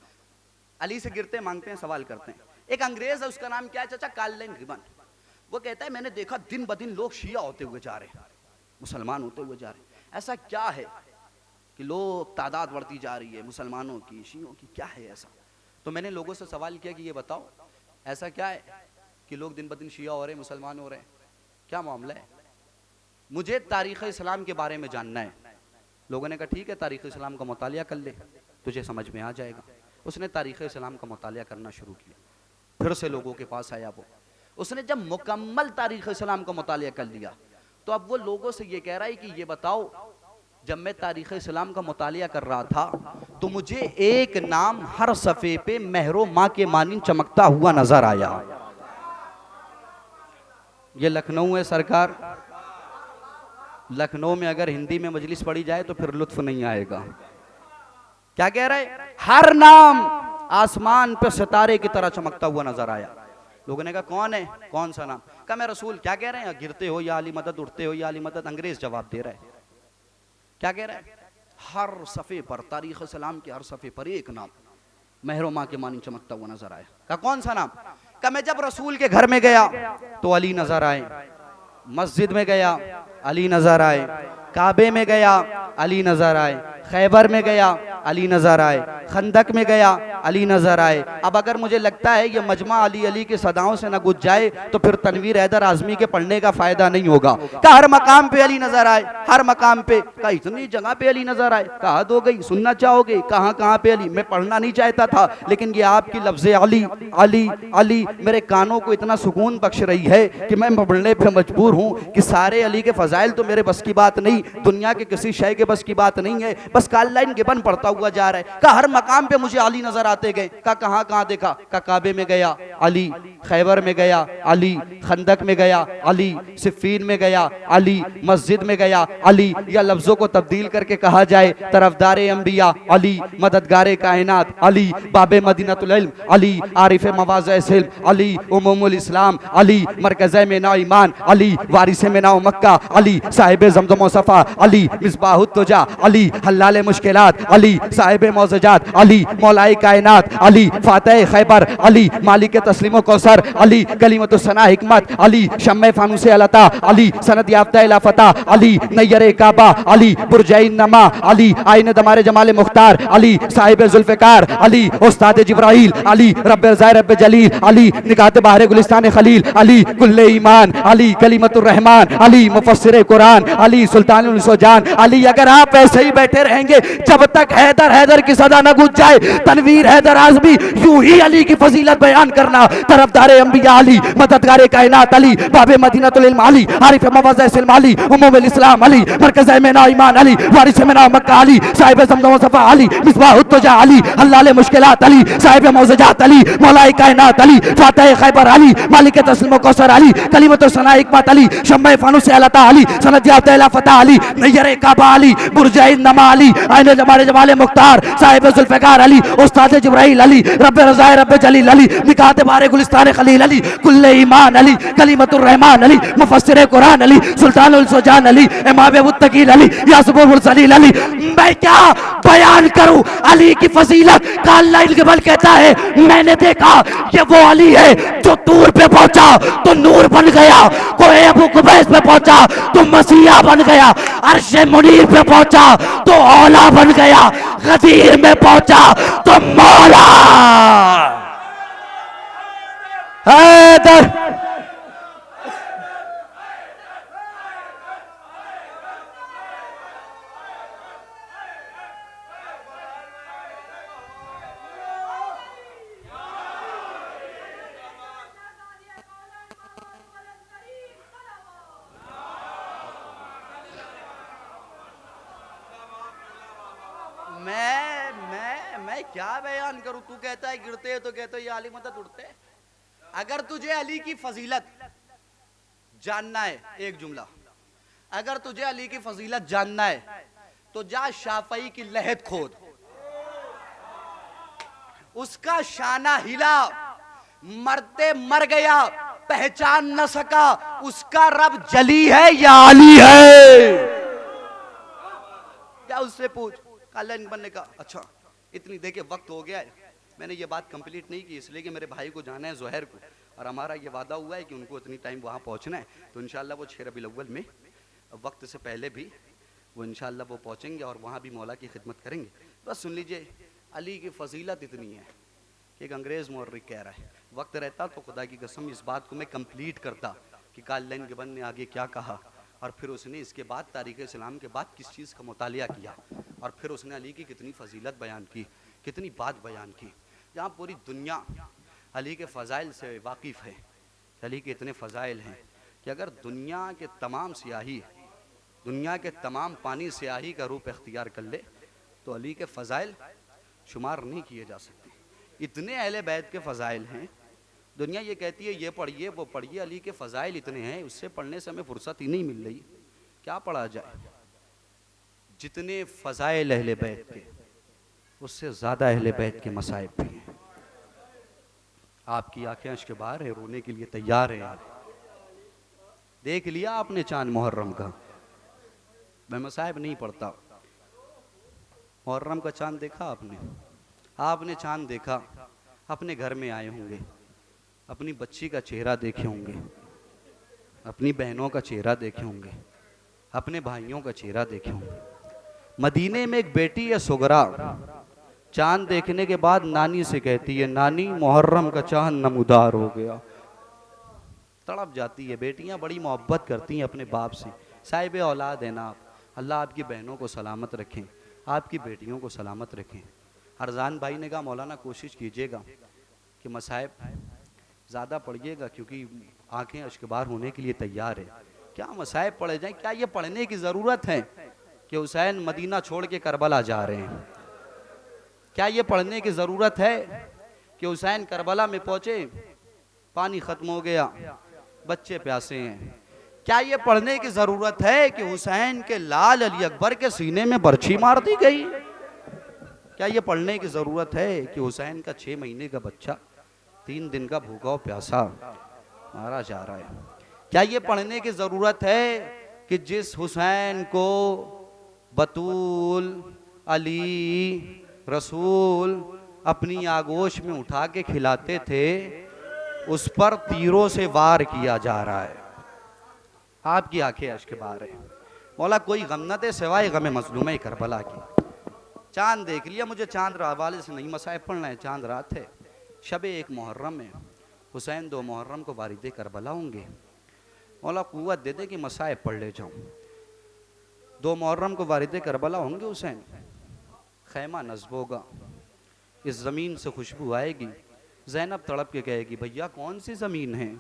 अली से गिरते मांगते हैं, सवाल करते हैं। एक अंग्रेज है, उसका नाम क्या है चाचा, काल लाइन गिबन। वो कहता है मैंने देखा दिन ब दिन लोग शिया होते हुए जा रहे हैं, मुसलमान होते हुए जा रहे हैं। ऐसा क्या है कि लोग तादाद बढ़ती जा रही है मुसलमानों की, शियों की, क्या है ऐसा। तो मैंने लोगों से सवाल किया कि ये बताओ ऐसा क्या है कि लोग दिन ब दिन शिया हो रहे हैं, मुसलमान हो रहे हैं, क्या मामला है। मुझे तारीख़ इस्लाम के बारे में जानना है। लोगों ने कहा ठीक है, तारीख़ इस्लाम का मुतालिया कर ले, तुझे समझ में आ जाएगा। उसने तारीख़ इस्लाम का मुतालिया करना शुरू किया, फिर से लोगों के पास आया वो। उसने जब मुकम्मल तारीख़ इस्लाम का मुतालिया कर लिया तो अब वो लोगों से ये कह रहा है कि ये बताओ, जब मैं तारीख़ इस्लाम का मुतालिया कर रहा था तो मुझे एक नाम हर सफ़े पे महरो माँ के मानिन चमकता हुआ नज़र आया। ये लखनऊ है सरकार, लखनऊ में अगर हिंदी में मजलिस पढ़ी जाए तो फिर लुत्फ नहीं आएगा। क्या कह रहे, हर नाम आसमान पे सितारे की तरह चमकता हुआ नजर आया। लोगों ने कहा कौन है, कौन सा नाम? कहा मैं रसूल। क्या कह रहे हैं? गिरते हो या अली मदद, उठते हो या अली मदद। अंग्रेज जवाब दे रहा है। क्या कह रहा है? हर सफ़े पर, तारीख़ सलाम के हर सफ़े पर एक नाम महरोमा के मानी चमकता हुआ नजर आया। कहा कौन सा नाम? कहा मैं जब रसूल के घर में गया तो अली नजर आए, मस्जिद में गया अली नजर आए, काबे में गया अली नजर आए, खैबर में गया अली नजर आए, खंदक में गया अली नजर आए। अब अगर मुझे लगता है ये मजमा अली अली की सदाओं से न गुज जाए तो फिर तनवीर हैदर आजमी के पढ़ने का फायदा नहीं होगा। कहा हर मकाम पे अली नजर आए, हर मकाम पे। कहा इतनी जगह पे अली नजर आए। कहा हद हो गई, सुनना चाहोगे कहाँ कहाँ पे अली? मैं पढ़ना नहीं चाहता था, लेकिन ये आपकी लफ्ज़ अली अली अली मेरे कानों को इतना सुकून बख्श रही है कि मैं पढ़ने पे मजबूर हूँ कि सारे अली के फजाइल तो मेरे बस की बात नहीं, दुनिया के किसी शय के बस की बात नहीं है। बस कालाइन गिबन पढ़ता हुआ जा रहा है। कहा हर मकाम पे मुझे अली नजर आते गए। कहा कहाँ कहाँ देखा? कहा काबे में गया अली, खैबर में गया अली, खंदक में गया अली, सिफ़ीन में गया अली, मस्जिद में गया अली। या लफ्जों को तब्दील करके कहा जाए, तरफदारे अंबिया अली, मददगारे कायनात अली, बाबे मदीनतुल इल्म अली, आरिफ मवाज़े सिल्म अली, उमूमुल इस्लाम अली, मरकज़े में ना ईमान अली, वारिसे में ना मक्का अली, साहिब ज़मज़म सफ़ा अली, मिसबाहुत तुजा अली, हल्लाल मुश्किलात अली, साहिब मौज़जात अली, मौलाए कायनात अली, फातह खैबर अली, मालिक तस्लीम कौसर अली, कलीमतुस सना हिकमत अली, शम्मे फानूसे अलता अली, सनद याफ्ता इला फता अली, नय्यरे काबा अली, बुरजै नमा अली, आईने दमारे जमाले मुख्तार अली, साहिब जुल्फ़िकार अली, उस्ताद जिब्राइल अली, रब्बे रज़ाए रब्बे जलील अली, निकात बहरे गुलिस्तान खलील अली, कुल्ले ईमान अली, कलीमतुर रहमान अली, मुफस्सिर कुरान अली, सुल्तानुल सुजान अली। अगर आप ऐसे ही बैठे रहेंगे जब तक हैदर हैदर की सदा न गुज जाए, तनवीर हैदर आज़मी यूं ही अली की फजीलत बयान करना। तरफदारे अंबिया अली, मददगारे कायनात अली, बाबे मदीनतुल इल्म अली, आरिफ मवाज़े सिल्म अली, उमूमुल इस्लाम अली, मरकज़े में ना ईमान अली, वारिस में ना मक्का अली, साहिब ज़मज़म सफ़ा अली, मिसबाहुत तुजा अली, हल्लाल मुश्किलात अली, साहिब मौज़जात अली, मौलाए कायनात अली, फातह खैबर अली, मालिक तस्लीम कौसर अली, कलीमतुस सना हिकमत अली, शम्मे फानूसे अलता अली, सनद याफ्ता इला फता अली, नय्यरे काबा अली, बुरजै नमा अली, आईने जमाले जमाले मुख्तार, साहिब जुल्फ़िकार अली, उस्ताद जिब्राइल अली, रब्बे रज़ाए रब्बे जलील अली, निकात बहरे गुलिस्तान खलील अली, कुल्ले ईमान अली, कलीमतुर रहमान अली, मुफस्सिर कुरान अली, सुल्तानुल सुजान अली, इमाम मुत्तकीन अली, यासूबुल मुरसलीन अली। मैं क्या बयान करूं अली की फजीलत? कालाइन गिबन कहता है मैंने देखा ये वो अली है जो दूर पे पहुंचा तो नूर बन गया, कोई अबू कुबैस पे पहुंचा तो मसीहा बन गया, अर्शे मुनीर पे पहुंचा तो औला बन गया, गदीर में पहुंचा तो मौला। हैदर मैं क्या बयान करूं? तू कहता है गिरते है तो कहते ये अली मदद उठते। अगर तुझे अली की फजीलत जानना है, एक जुमला, अगर तुझे अली की फजीलत जानना है तो जा शाफई की लहद खोद, उसका शाना हिला, मरते मर गया, पहचान न सका उसका रब जली है या अली है। क्या उससे पूछ। कालाइन बनने का अच्छा इतनी देखिए वक्त हो गया है, मैंने ये बात कंप्लीट नहीं की इसलिए कि मेरे भाई को जाना है ज़ोहर को, और हमारा ये वादा हुआ है कि उनको इतनी टाइम वहाँ पहुँचना है, तो इंशाल्लाह वो 6 रबीउल अव्वल में वक्त से पहले भी वो इंशाल्लाह वो पहुँचेंगे और वहाँ भी मौला की खिदमत करेंगे। बस सुन लीजिए, अली की फजीलत इतनी है कि एक अंग्रेज़ मुअर्रिख कह रहा है, वक्त रहता तो खुदा की कसम इस बात को मैं कंप्लीट करता कि कालाइन गिबन ने आगे क्या कहा, और फिर उसने इसके बाद तारीख़ इस्लाम के बाद किस चीज़ का मुतालिया किया, और फिर उसने अली की कितनी फजीलत बयान की, कितनी बात बयान की, जहाँ पूरी दुनिया अली के फ़ज़ाइल से वाकिफ़ है। अली के इतने फ़ज़ाइल हैं कि अगर दुनिया के तमाम सियाही, दुनिया के तमाम पानी सियाही का रूप इख्तियार कर ले तो अली के फ़ज़ाइल शुमार नहीं किए जा सकते। इतने अहले बैत के फ़ज़ाइल हैं, दुनिया ये कहती है ये पढ़िए वो पढ़िए, अली के फ़ज़ाइल इतने हैं उससे पढ़ने से हमें फुर्सत ही नहीं मिल रही, क्या पढ़ा जाए। जितने फ़ज़ाइल अहले बैत के उससे ज़्यादा अहले बैत के मसाइब भी हैं। आपकी आंखें अश्क के बाहर है, रोने के लिए तैयार है आप। देख लिया आपने चांद मुहर्रम का? मैं मसाइब नहीं पढ़ता। मुहर्रम का चांद देखा आपने? आपने चांद देखा, अपने घर में आए होंगे, अपनी बच्ची का चेहरा देखे होंगे, अपनी बहनों का चेहरा देखे होंगे, अपने भाइयों का चेहरा देखे होंगे। मदीने में एक बेटी है सुगरा, चांद देखने के बाद नानी से कहती है, नानी मुहर्रम का चांद नमूदार हो गया। तड़प जाती है। बेटियां बड़ी मोहब्बत करती हैं अपने बाप से। साहिब औलाद है ना आप, अल्लाह आपकी बहनों को सलामत रखें, आपकी बेटियों को सलामत रखें। अरजान भाई ने कहा, मौलाना कोशिश कीजिएगा कि मसाइब ज़्यादा पढ़िएगा, क्योंकि आंखें अश्कबार होने के लिए तैयार है। क्या मसाइब पढ़े जाएं? क्या ये पढ़ने की ज़रूरत है कि हुसैन मदीना छोड़ के करबला जा रहे हैं? क्या ये पढ़ने की ज़रूरत है कि हुसैन करबला में पहुँचे, पानी ख़त्म हो गया, बच्चे प्यासे हैं? क्या ये पढ़ने की ज़रूरत है कि हुसैन के लाल अली अकबर के सीने में बर्छी मार दी गई? क्या ये पढ़ने की ज़रूरत है कि हुसैन का 6 महीने का बच्चा 3 दिन का भूखा और प्यासा मारा जा रहा है? क्या ये पढ़ने की ज़रूरत है कि जिस हुसैन को बतूल, अली, रसूल अपनी आगोश में उठा के खिलाते थे, उस पर तीरों से वार किया जा रहा है? आपकी आंखें अश्क के बाहर है। मौला कोई गम न दे सिवाय गम मजलूम करबला की। चांद देख लिया, मुझे चांद वाले से नहीं मसाइब पढ़ना है। चांद रात है, शब 1 मुहर्रम है, हुसैन 2 मुहर्रम को वारिद करबला होंगे। मौला कुव्वत दे दे कि मसाइब पढ़ ले जाऊं। 2 मुहर्रम को वारिद करबला होंगे हुसैन, खैमा नस्ब होगा, इस ज़मीन से खुशबू आएगी। ज़ैनब तड़प के कहेगी, भैया कौन सी ज़मीन है,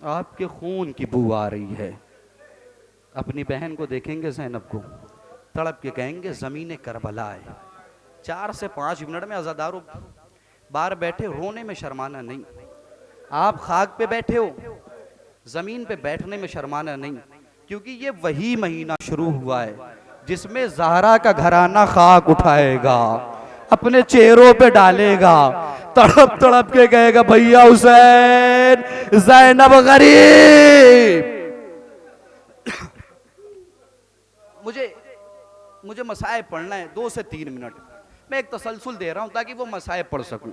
आपके खून की बू आ रही है। अपनी बहन को देखेंगे ज़ैनब को, तड़प के कहेंगे ज़मीन करबला है। 4 से 5 मिनट में अज़ादारों बाहर बैठे, रोने में शर्माना नहीं। आप खाक पे बैठे हो, ज़मीन पे बैठने में शर्माना नहीं, क्योंकि ये वही महीना शुरू हुआ है जिसमें ज़हरा का घराना खाक उठाएगा, अपने चेहरों पे डालेगा, तड़प तड़प के कहेगा, भैया हुसैन, ज़ैनब गरीब। मुझे मसाइब पढ़ना है 2 से 3 मिनट। मैं एक तसलसल दे रहा हूं ताकि वो मसाइब पढ़ सकूं।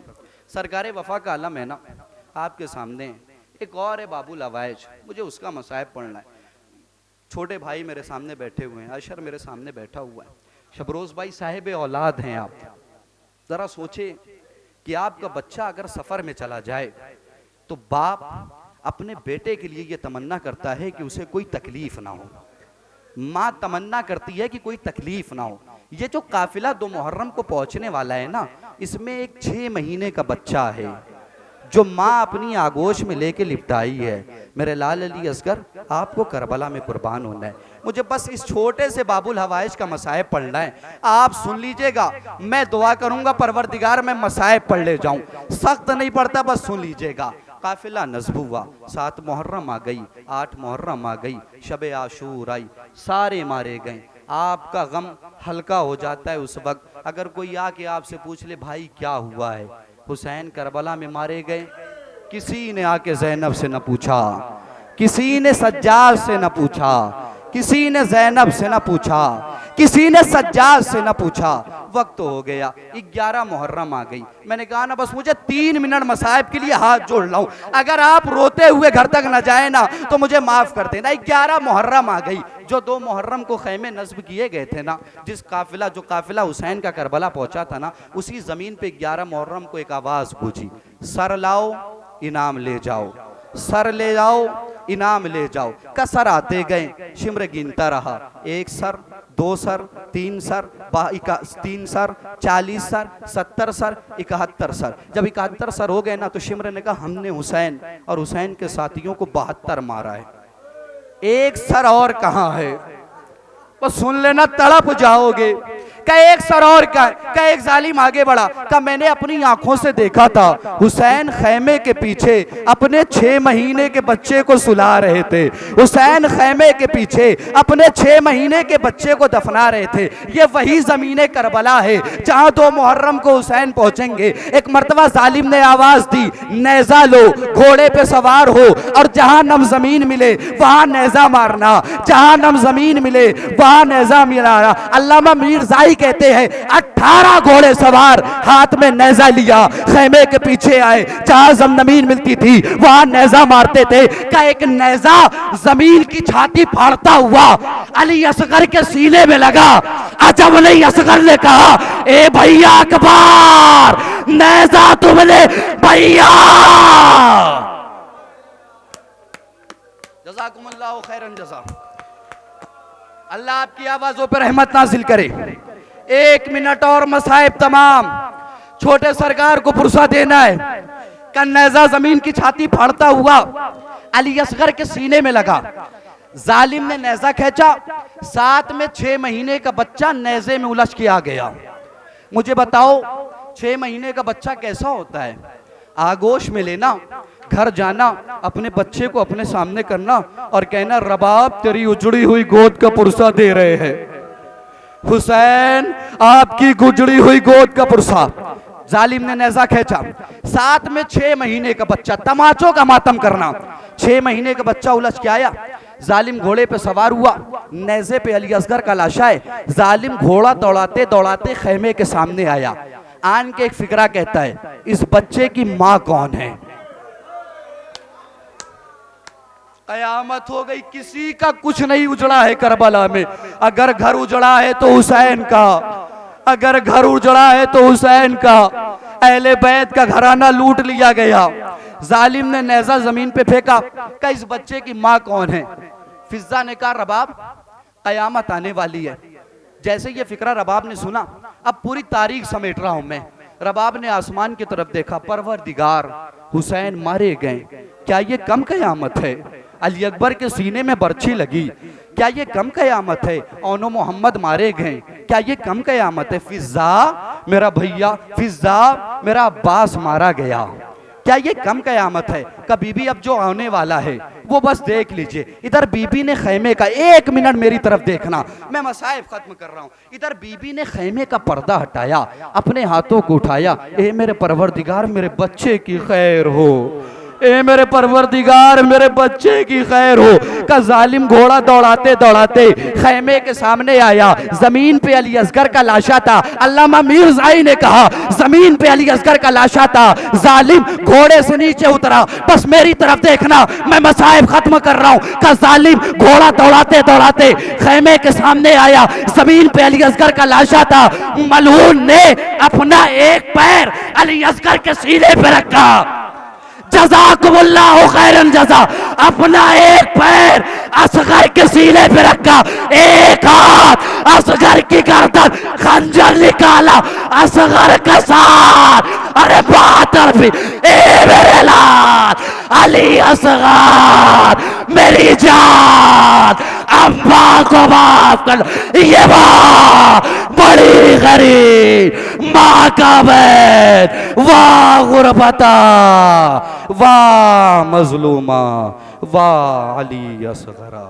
सरकार वफा का आलम है ना आपके सामने। एक और है बाबुल अवाइज, मुझे उसका मसाइब पढ़ना है। छोटे भाई मेरे सामने बैठे हुए हैं, अशर मेरे सामने बैठा हुआ है। शबरोज़ भाई साहिब औलाद हैं आप। ज़रा सोचे कि आपका बच्चा अगर सफ़र में चला जाए तो बाप अपने बेटे के लिए ये तमन्ना करता है कि उसे कोई तकलीफ़ ना हो। माँ तमन्ना करती है कि कोई तकलीफ़ ना हो। ये जो काफिला 2 मुहर्रम को पहुँचने वाला है ना, इसमें एक 6 महीने का बच्चा है जो माँ अपनी आगोश में लेके लिपटाई है। मेरे लाल अली असगर, आपको करबला में कुर्बान होना है। मुझे बस इस छोटे से बाबुल हवाइज का मसाइब पढ़ना है। आप सुन लीजिएगा, मैं दुआ करूंगा परवरदिगार मैं मसाइब पढ़ ले जाऊं। सख्त नहीं पढ़ता, बस सुन लीजिएगा। काफिला नस्ब हुआ, 7 मुहर्रम आ गई, 8 मुहर्रम आ गई, शब आशूर आई, सारे मारे गए। आपका गम हल्का हो जाता है उस वक्त अगर कोई आके आपसे पूछ ले, भाई क्या हुआ है? हुसैन करबला में मारे गए। किसी ने आके ज़ैनब से न पूछा, किसी ने सज्जाद से न पूछा, किसी ने ज़ैनब से न पूछा, किसी ने सज्जाद से न पूछा। वक्त हो गया, 11 मुहर्रम आ गई। मैंने कहा ना बस मुझे 3 मिनट मसाइब के लिए हाथ जोड़ लाऊं। अगर आप रोते हुए घर तक न जाए ना तो मुझे माफ कर देना। 11 मुहर्रम आ गई। जो 2 मुहर्रम को खैमे नस्ब किए गए थे ना, जो काफिला हुसैन का करबला पहुंचा था ना, उसी जमीन पे 11 मुहर्रम को एक आवाज गूंजी, सर लाओ इनाम ले जाओ, सर ले जाओ इनाम ले जाओ। कसर आते गए, शिम्र गिनता रहा, 1 sir, 2 sir, 3 sir, 3 sir, 40 sir, 70 sir, 71 sir. जब 71 सर हो गए ना तो शिम्र ने कहा, हमने हुसैन और हुसैन के साथियों को 72 मारा है, 1 सर और कहाँ है? बस सुन लेना, तड़प जाओगे। का एक सरौर का एक जालिम आगे बढ़ा, का मैंने अपनी आंखों से देखा था हुसैन खैमे के पीछे अपने 6 महीने के बच्चे को सुला रहे थे। हुसैन खैमे के पीछे अपने 6 महीने के बच्चे को दफना रहे थे। ये वही जमीने करबला है जहां 2 मुहर्रम को हुसैन पहुंचेंगे। एक मर्तबा जालिम ने आवाज दी, नेजा लो, घोड़े पे सवार हो और जहां नम जमीन मिले वहां नेजा मारना, जहां नम जमीन मिले वहां नेजा मिलाना। अल्लामा मीरजाई कहते हैं 18 घोड़े सवार हाथ में नेजा लिया, खैमे के पीछे आए, जहां जमीन मिलती थी वहां नेजा मारते थे। का एक नेजा जमीन की छाती फाड़ता हुआ अली असगर के सीने में लगा। अजब नहीं, असगर ने कहा, ए भैया अकबर, नेजा तुमने भैया। जज़ाकुमुल्लाहु खैरन जज़ा। अल्लाह आपकी आवाजों पर रहमत नाजिल करे। 1 मिनट और मसाइब तमाम, छोटे सरकार को पुरसा देना है। का नेजा जमीन की छाती फाड़ता हुआ अली असगर के सीने में लगा। जालिम ने नेजा खींचा, साथ में 6 महीने का बच्चा नेजे में उलझ के आ गया। मुझे बताओ 6 महीने का बच्चा कैसा होता है? आगोश में लेना, घर जाना, अपने बच्चे को अपने सामने करना और कहना, रबाब तेरी उजड़ी हुई गोद का पुरसा दे रहे हैं, हुसैन आपकी गुजड़ी हुई गोद का पुरसा। जालिम ने नेजा खींचा, साथ में 6 महीने का बच्चा, तमाचों का मातम करना। 6 महीने का बच्चा उलझ के आया। जालिम घोड़े पे सवार हुआ, नेजे पे अली असगर का लाशा है। जालिम घोड़ा दौड़ाते दौड़ाते खैमे के सामने आया। आन के एक फिक्रा कहता है, इस बच्चे की मां कौन है? कयामत हो गई, किसी का कुछ नहीं उजड़ा है करबला में। अगर घर उजड़ा है तो हुसैन का, अगर घर उजड़ा है तो हुसैन का। अहले बैत का घराना लूट लिया गया। जालिम ने नेजा जमीन पे फेंका, का इस बच्चे की मां कौन है? फिजा ने कहा, रबाब कयामत आने वाली है। जैसे ये फिक्रा रबाब ने सुना, अब पूरी तारीख समेट रहा हूं मैं। रबाब ने आसमान की तरफ देखा, परवरदिगार हुसैन मारे गए, क्या ये कम कयामत है? अली अकबर के सीने में बर्छी लगी, क्या ये कम कयामत है? औनो मोहम्मद मारे गए, क्या ये कम कयामत है? फिजा मेरा भैया, फिजा मेरा अब्बास मारा गया, क्या ये कम कयामत है? का बीबी अब जो आने वाला है वो बस देख लीजिए। इधर बीबी ने खैमे का, 1 मिनट मेरी तरफ देखना, मैं मसाइब खत्म कर रहा हूँ। इधर बीबी ने खैमे का पर्दा हटाया, अपने हाथों को उठाया, ए मेरे परवरदिगार मेरे बच्चे की खैर हो, ए मेरे परवरदिगार मेरे बच्चे की खैर हो। का जालिम घोड़ा दौड़ाते दौड़ाते खैमे के सामने आया। जमीन पे अली असगर का लाशा था। अल्लामा मीरजाई ने कहा, जमीन पे अली असगर का लाशा था। जालिम घोड़े से नीचे उतरा, बस मेरी तरफ देखना, मैं मसाइब खत्म कर रहा हूं। का जालिम घोड़ा दौड़ाते दौड़ाते खैमे के सामने आया। जमीन पे अली असगर का लाशा था। मलून ने अपना एक पैर अली असगर के सीने पे रखा। जज़ाकुमुल्लाहु खैरन जज़ा। अपना एक पैर असगर के सीने पे रखा, एक हाथ असगर की गर्दन, खंजर निकाला, असगर का साथ, अरे बहादुर भी, ए मेरे लाल अली असगर मेरी जान, अम्मा को माफ कर। ये माँ बड़ी गरीब, माँ का बैठ, वाह गुरबता, वाह मजलूमा, वाह अली असगरा।